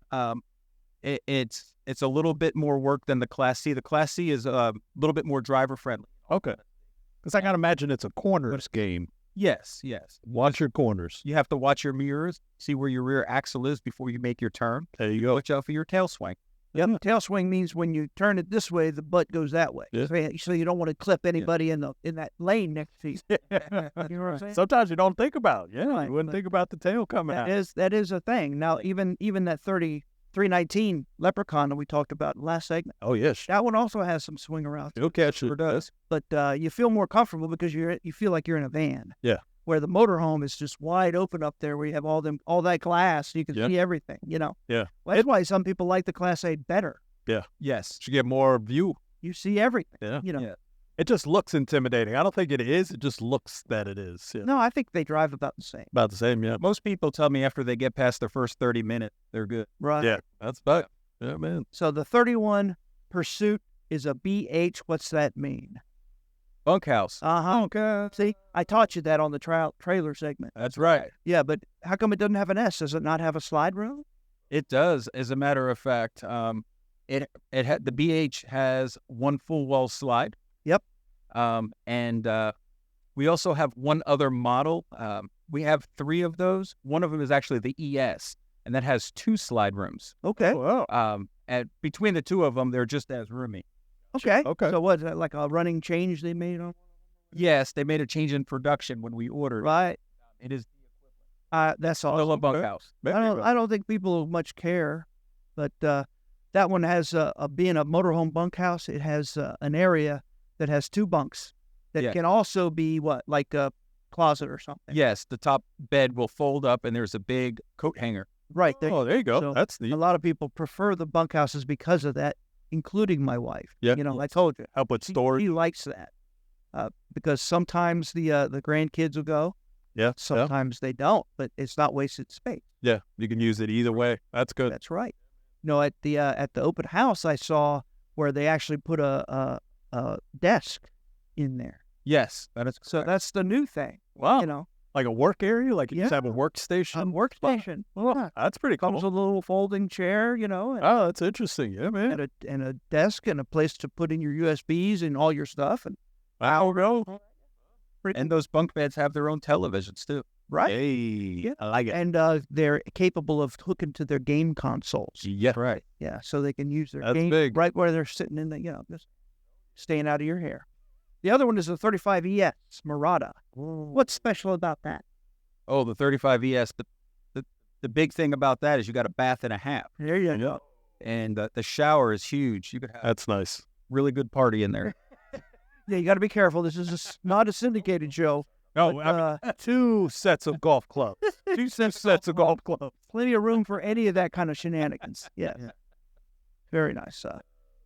It's a little bit more work than the Class C. The Class C is a little bit more driver friendly. Okay. Because I got to imagine it's a corners game. Yes. Watch your corners. You have to watch your mirrors, see where your rear axle is before you make your turn. There you go. Watch out for your tail swing. Yep. Tail swing means when you turn it this way, the butt goes that way. Yeah. So you don't want to clip anybody in that lane next to you. You know what I'm saying? Sometimes you don't think about it. Yeah, Right, you wouldn't but think about the tail coming out. That is a thing. Now, even that 319 Leprechaun that we talked about in the last segment, Oh, yes. that one also has some swing around. You'll catch it. Sure does. But you feel more comfortable because you feel like you're in a van. Yeah. Where the motorhome is just wide open up there, where you have all that glass, you can Yeah. see everything. You know. Yeah. Well, that's why some people like the Class A better. Yes. You get more view. You see everything. Yeah. You know. Yeah. It just looks intimidating. I don't think it is. It just looks that it is. Yeah. No, I think they drive about the same. About the same, yeah. Most people tell me after they get past their first 30 minutes, they're good. Right. Yeah, that's about it. Yeah, man. So the 31 Pursuit is a BH. What's that mean? Bunkhouse. Okay. See, I taught you that on the trailer segment. That's right. Yeah, but how come it doesn't have an S? Does it not have a slide room? It does. As a matter of fact, the BH has one full wall slide. Yep. And we also have one other model. We have 3 of those. One of them is actually the ES, and that has 2 slide rooms. Okay. Wow. And between the 2 of them, they're just as roomy. Okay. Okay. So what is that, like a running change they made on? Yes, they made a change in production when we ordered. Right. It is That's still awesome. a bunkhouse. I don't think people much care, but that one has being a motorhome bunkhouse. It has an area that has 2 bunks that Yeah. can also be like a closet or something. Yes, the top bed will fold up, and there's a big coat hanger. Right. Oh, there you go. So That's neat. a lot of people prefer the bunkhouses because of that, including my wife. Yeah. You know, I told you. Help with She storage. likes that because sometimes the grandkids will go, Yeah. sometimes they don't, but it's not wasted space. Yeah. You can use it either way. That's good. That's right. You know, at the open house, I saw where they actually put a desk in there. Yes, that is So correct. that's the new thing. Wow. You know, Like a work area? Like you just Yeah. have a workstation? workstation. Yeah. That's pretty Comes cool. with a little folding chair, you know, and, Oh, that's interesting. Yeah, man. and a desk and a place to put in your USBs and all your stuff. And Wow, bro. And those bunk beds have their own televisions too. right. Hey, Yeah. I like it. And they're capable of hooking to their game consoles. Yeah. Right. Yeah, so they can use their That's game big. right where they're sitting in the, just staying out of your hair. The other one is the 35 ES Murata. What's special about that? Oh, the 35 ES. The big thing about that is you got a bath and a half, There you Yeah. go. and the shower is huge. You could have That's nice. really good party in there. Yeah, you got to be careful. This is not a syndicated show. Oh, But, I mean, 2 sets of golf clubs. 2 sets of golf clubs. Plenty of room for any of that kind of shenanigans. Yes. Yeah. Very nice.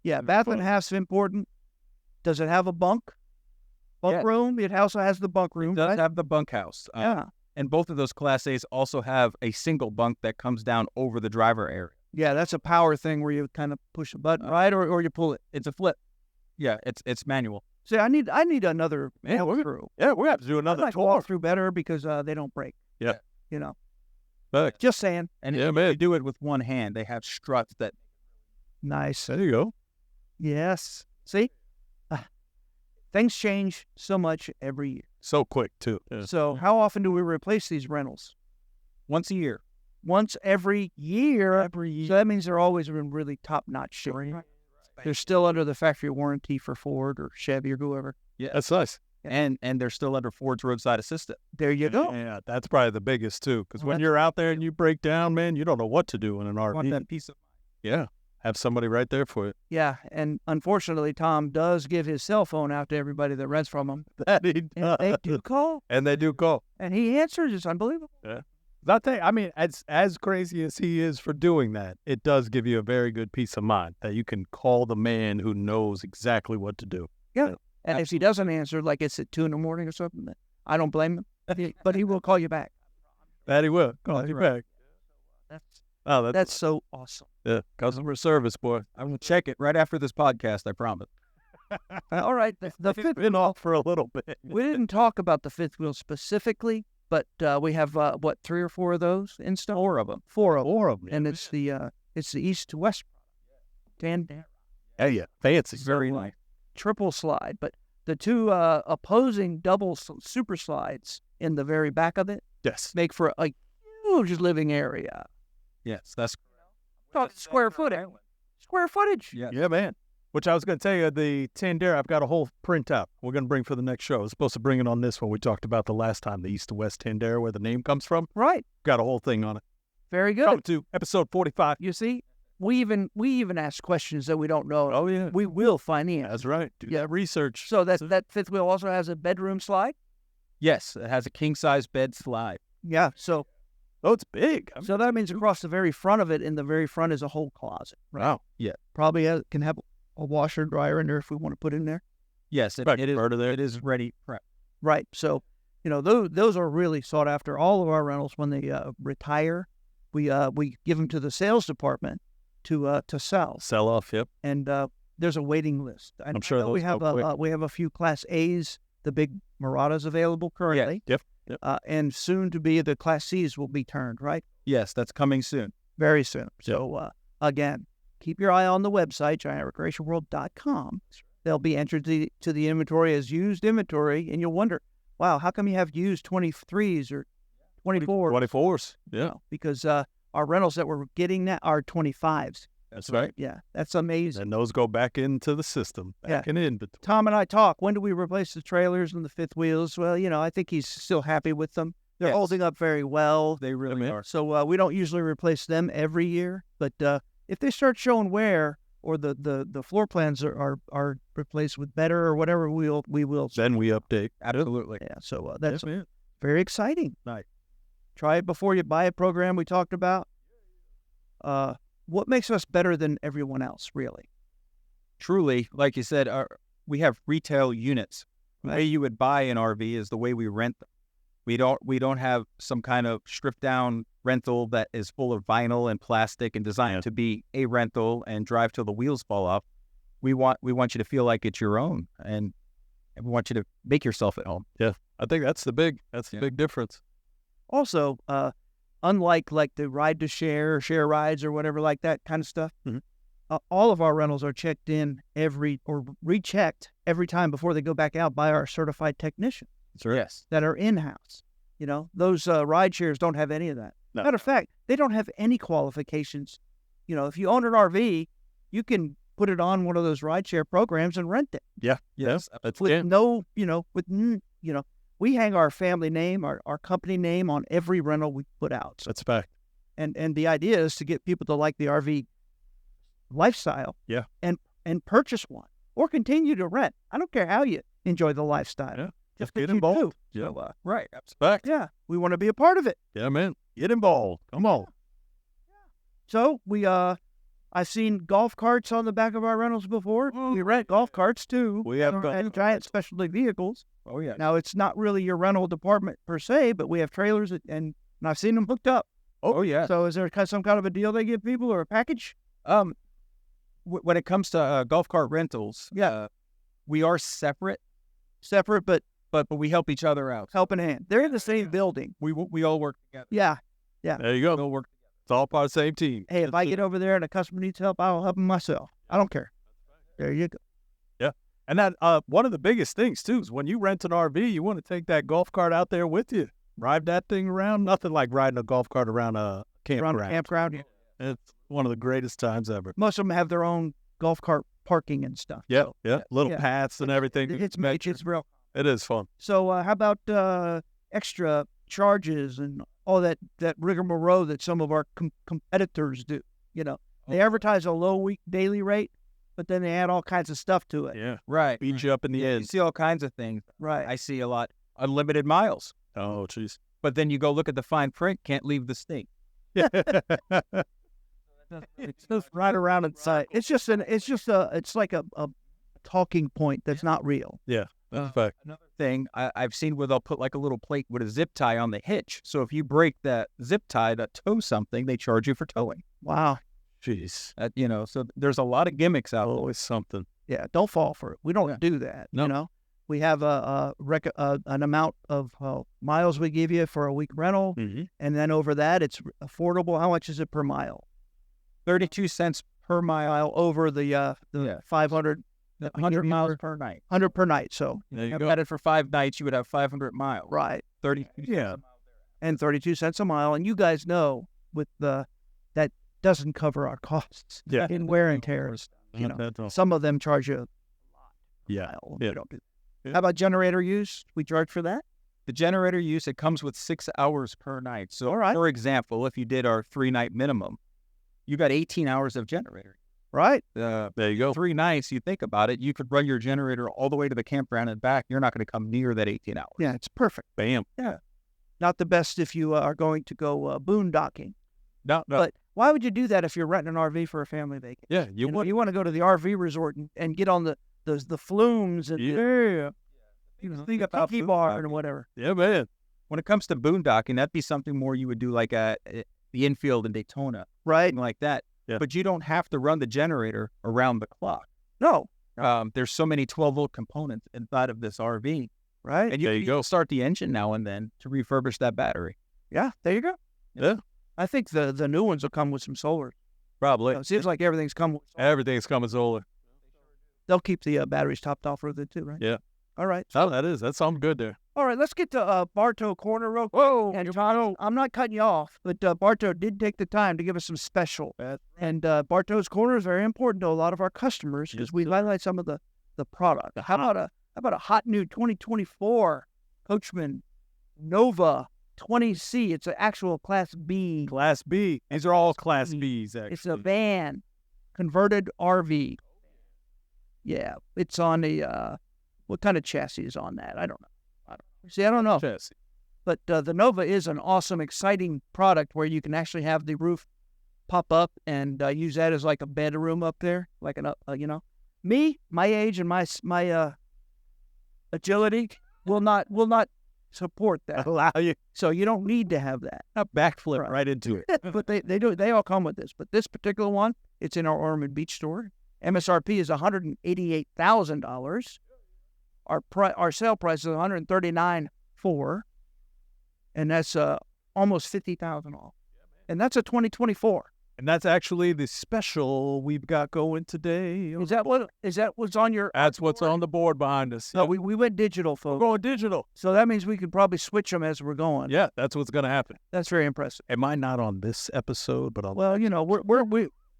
Yeah, bath and a half's important. Does it have a bunk room? It also has the bunk room. It does right? have the bunkhouse. Yeah. And both of those Class A's also have a single bunk that comes down over the driver area. Yeah, that's a power thing where you kind of push a button, right? Or you pull it. It's a flip. Yeah, it's manual. See, I need another walkthrough. Yeah, we have to do I another like tour. walkthrough better because they don't break. Yeah. You know. But Just saying. And Yeah, if man. you do it with one hand, they have struts that Nice. there you go. Yes. See? Things change so much every year. So quick too. Yeah. So how often do we replace these rentals? once a year. Once every year. So that means they're always in really top-notch shape. Right? They're still under the factory warranty for Ford or Chevy or whoever. Yeah, That's nice. and they're still under Ford's roadside assistant. There you go. Yeah, that's probably the biggest too. Because Well, when that's- you're out there and you break down, man, you don't know what to do in an I want RV. that piece of Yeah, have somebody right there for you. Yeah, and unfortunately, Tom does give his cell phone out to everybody that rents from him. That he And they does. do call, And they do call. and he answers. It's unbelievable. I mean, as crazy as he is for doing that, it does give you a very good peace of mind that you can call the man who knows exactly what to do. And if he doesn't answer, like it's at 2 a.m. or something, I don't blame him. But he will call you back. That he will. Call That's you right. back. That's Oh, that's so awesome. yeah. Customer service, boy. I will check it right after this podcast, I promise. All right, the fifth. Been off for a little bit. We didn't talk about the fifth wheel specifically, but we have 3 or 4 of those in stock. 4 of them. 4 of them. More of them. And it's the east to west. Tandem. Yeah. Fancy. Very nice. Triple slide, but the 2 opposing double super slides in the very back of it Yes. make for a huge living area. Yes, that's Talk square footage. Square footage. yeah. Yeah, man. Which I was going to tell you, the Tandera, I've got a whole printout we're going to bring for the next show. I was supposed to bring it on this one we talked about the last time, the East to West Tandera, where the name comes from. Right. Got a whole thing on it. Very Come good. to episode 45. You see, we even ask questions that we don't know. Oh, yeah. We will find the answer. That's right. Do Yeah. that research. So that fifth wheel also has a bedroom slide. Yes, it has a king-size bed slide. Yeah. So Oh, it's big. so that means across the very front of it, in the very front is a whole closet. Wow. Probably can have a washer and dryer in there if we want to put in there. Yes, Right, it is. converter there. It is ready prep. Right. So, those are really sought after. All of our rentals, when they retire, we give them to the sales department to sell, Sell off, yep. and there's a waiting list. I'm sure I know we those have go quick. we have a few Class A's, the big Muratas available currently, Yep. and soon to be the Class C's will be turned right Yes, that's coming soon. very soon. So again, keep your eye on the website giantrecreationworld.com. They'll be entered to the inventory as used inventory, and you'll wonder, wow, how come you have used 23s or 24s? 24s. Yeah. No, because our rentals that we're getting now are 25s. That's right. Yeah, that's amazing. And those go back into the system, back in inventory. Tom and I talk. When do we replace the trailers and the fifth wheels? Well, I think he's still happy with them. They're Yes. holding up very well. They really man. are. So we don't usually replace them every year. But if they start showing wear or the floor plans are replaced with better or whatever, we will. Then we update. Absolutely. Yeah. So that's Yes, man. very exciting. Nice. Try it before you buy it program we talked about. What makes us better than everyone else, really? Truly, like you said, we have retail units. The way you would buy an RV is the way we rent them. We don't have some kind of stripped down rental that is full of vinyl and plastic and designed to be a rental and drive till the wheels fall off. We want you to feel like it's your own, and we want you to make yourself at home. Yeah. I think that's the big difference. Also, unlike like the ride to share or share rides or whatever like that kind of stuff, Mhm. all of our rentals are checked in rechecked every time before they go back out by our certified technicians That's right. Yes. that are in-house. Those ride shares don't have any of that. No. Matter of fact, they don't have any qualifications. If you own an RV, you can put it on one of those ride share programs and rent it. Yeah. Yes. That's With it. no, we hang our family name, our company name on every rental we put out. So, That's fact. and the idea is to get people to like the RV lifestyle. Yeah. And purchase one or continue to rent. I don't care how you enjoy the lifestyle. Yeah. Just Get that you involved. do. Yeah. So, Right. Fact. yeah, we want to be a part of it. Yeah, man. Get involved. Come on. So we I've seen golf carts on the back of our rentals before. We rent golf carts too. We have and giant specialty vehicles. Oh yeah. Now it's not really your rental department per se, but we have trailers and I've seen them hooked up. Oh yeah. So is there some kind of a deal they give people or a package? When it comes to golf cart rentals, we are separate, but we help each other out. Helping hand. They're in the same building. We all work together. Yeah. There you go. We all work. It's all part of the same team. Hey, if I get over there and a customer needs help, I'll help them myself. I don't care. There you go. Yeah. And that one of the biggest things, too, is when you rent an RV, you want to take that golf cart out there with you. Ride that thing around. Nothing like riding a golf cart around a campground. Around a campground. Yeah. It's one of the greatest times ever. Most of them have their own golf cart parking and stuff. Yeah, So, yeah. Little paths and everything. It's real. It is fun. So how about extra charges and all that rigmarole that some of our competitors do? You know, they advertise a low daily rate, but then they add all kinds of stuff to it. Yeah. Right. Beat you up in the You end. see all kinds of things. Right. I see a lot. Unlimited miles. Oh, jeez. But then you go look at the fine print, can't leave the state. It's just right around inside. It's like a talking point that's not real. Yeah, that's a fact. Another thing I've seen where they'll put like a little plate with a zip tie on the hitch. So if you break that zip tie to tow something, they charge you for towing. Wow. Jeez. So there's a lot of gimmicks out there. Always something. Yeah, don't fall for it. We don't do that. No. You know, we have an amount of miles we give you for a week rental, Mm-hmm. and then over that, it's affordable. How much is it per mile? 32 cents per mile. Over the 500, 100 miles per night. 100 per night. So There you If go. you had it for 5 nights, you would have 500 miles. right, 32 Yeah. and 32 cents a mile. And you guys know with that doesn't cover our costs Yeah. in wear and tear. You know, That's all. some of them charge you Yeah. mile. Yeah. We don't do that. Yeah. How about generator use? We charge for that? The generator use, it comes with 6 hours per night. So, All right. for example, if you did our 3-night minimum, you got 18 hours of generator. Right. There you go. 3 nights, you think about it, you could run your generator all the way to the campground and back. You're not going to come near that 18 hours. Yeah, it's perfect. Bam. Not the best if you are going to go boondocking. No. But why would you do that if you're renting an RV for a family vacation? Yeah, you You would. want to go to the RV resort and get on the flumes and Think the about tiki bar boondocking. and whatever. Yeah, man. When it comes to boondocking, that'd be something more you would do like at the infield in Daytona, Right? something like that. Yeah. But you don't have to run the generator around the clock. No. There's so many 12-volt components inside of this RV. Right? And you There can you go. start the engine now and then to refurbish that battery. Yeah. There you go. Yeah. I think the new ones will come with some solar. Probably. It seems like everything's come with solar. Everything's coming solar. They'll keep the batteries topped off with it too, right? Yeah. All right. Oh, that's something good there. All right. Let's get to Bartow Corner real quick. Whoa. And Tom, I'm not cutting you off, but Bartow did take the time to give us some special. And Bartow's Corner is very important to a lot of our customers because we highlight some of the product. How about a hot new 2024 Coachman Nova 20C? It's an actual Class B. Class B. These are all Class Bs, actually. It's a van, converted RV. Yeah, it's on the what kind of chassis is on that? I don't know. I don't know. Chassis. But the Nova is an awesome, exciting product where you can actually have the roof pop up and use that as like a bedroom up there, like me, my age and my agility will not support that. Allow you So you don't need to have that. a backflip right into it. But they all come with this. But this particular one, it's in our Ormond Beach store. MSRP is $188,000. Our sale price is $139,400, and that's almost $50,000 off. And that's a 2024. And that's actually the special we've got going today. Is that what's on your? That's what's on the board behind us. No, we went digital, folks. We're going digital. So that means we could probably switch them as we're going. Yeah, that's what's going to happen. That's very impressive. Am I not on this episode, but I'll Well,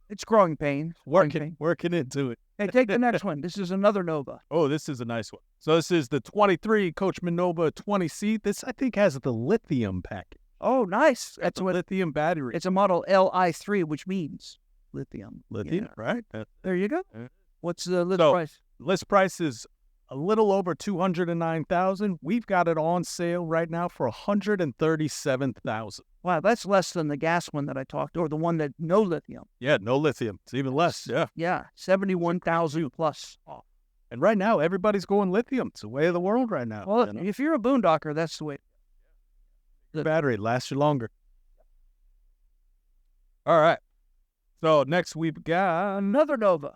it's growing pains. working into it. Hey, take the next one. This is another Nova. Oh, this is a nice one. So this is the 23 Coachman Nova 20C. This, I think, has the lithium package. Oh, nice. That's a lithium battery. It's a model LI3, which means lithium. Lithium, Yeah. right? There you go. Yeah. What's the list So- price? List price is a little over $209,000. We've got it on sale right now for $137,000. Wow, that's less than the gas one that I talked, or the one that no lithium. Yeah, no lithium. It's even less. Yeah. Yeah, 71,000 plus. And right now, everybody's going lithium. It's the way of the world right now. Well, you know? if you're a boondocker, that's the way. The battery lasts you longer. All right. So next we've got Another Nova.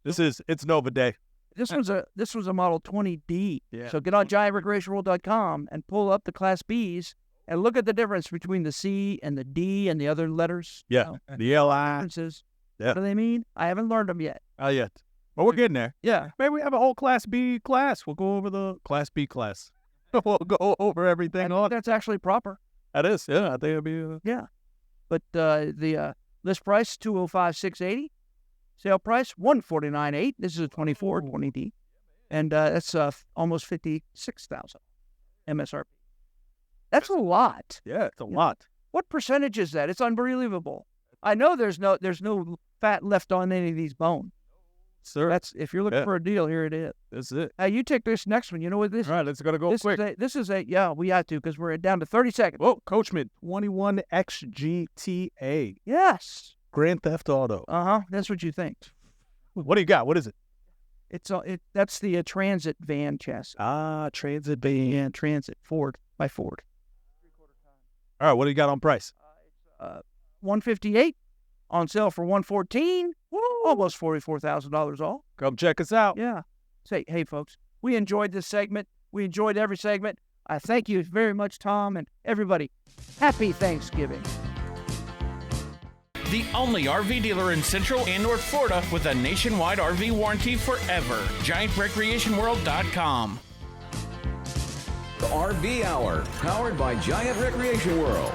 it's Nova Day. This was a Model 20D. Yeah. So get on giantrecreationworld.com and pull up the Class Bs and look at the difference between the C and the D and the other letters. Yeah. The LI. Differences. Yeah. What do they mean? I haven't learned them yet. Not yet. But we're getting there. Yeah. Maybe we have a whole Class B class. We'll go over the Class B class. We'll go over everything on. That's actually proper. That is. Yeah. I think it'll be. Yeah. But the list price $205,680. Sale price $149,800. This is a 24 20D, and that's almost $56,000 MSRP. That's a lot. Yeah, it's a lot. What percentage is that? It's unbelievable. I know there's no fat left on any of these bones. Sir. That's if you're looking for a deal, here it is. That's it. You take this next one. You know what this? All right, let's go quick. We have to because we're down to 30 seconds. Oh, Coachman 21XGTA. Yes. Grand Theft Auto. That's what you think. What do you got? What is it? That's the Transit van chassis. Transit van. Yeah, Transit Ford by Ford. All right, what do you got on price? $158 on sale for $114. Almost $44,000 all. Come check us out. Yeah. Say, hey folks, we enjoyed this segment. We enjoyed every segment. I thank you very much, Tom, and everybody. Happy Thanksgiving. The only RV dealer in Central and North Florida with a nationwide RV warranty forever. GiantRecreationWorld.com. The RV Hour, powered by Giant Recreation World.